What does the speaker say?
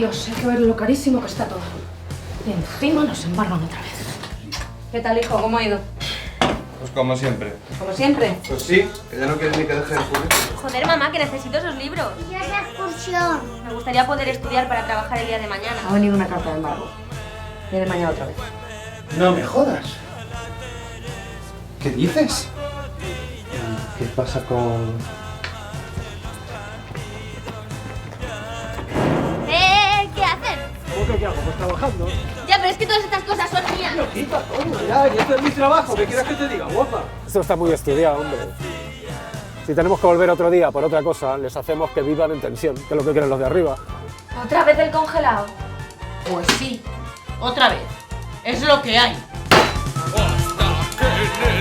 Dios, hay que ver lo carísimo que está todo. Y encima nos embargan otra vez. ¿Qué tal, hijo? ¿Cómo ha ido? Pues como siempre. ¿Como siempre? Pues sí, que ya no quieres ni que deje el currículum. Joder, mamá, que necesito esos libros. Quiero esa excursión. Me gustaría poder estudiar para trabajar el día de mañana. Ha venido una carta de embargo. Viene mañana otra vez. No me jodas. ¿Qué dices? ¿Qué pasa con...? ¿Qué hacen? ¿Cómo que qué hago? Pues trabajando. Ya, pero es que todas estas cosas son mías. Quita, coño, ya, y esto es mi trabajo. ¿Qué quieres que te diga, guapa? Esto está muy estudiado, hombre. Si tenemos que volver otro día por otra cosa, les hacemos que vivan en tensión, que es lo que quieren los de arriba. ¿Otra vez el congelado? Pues sí, otra vez. Es lo que hay. Hasta que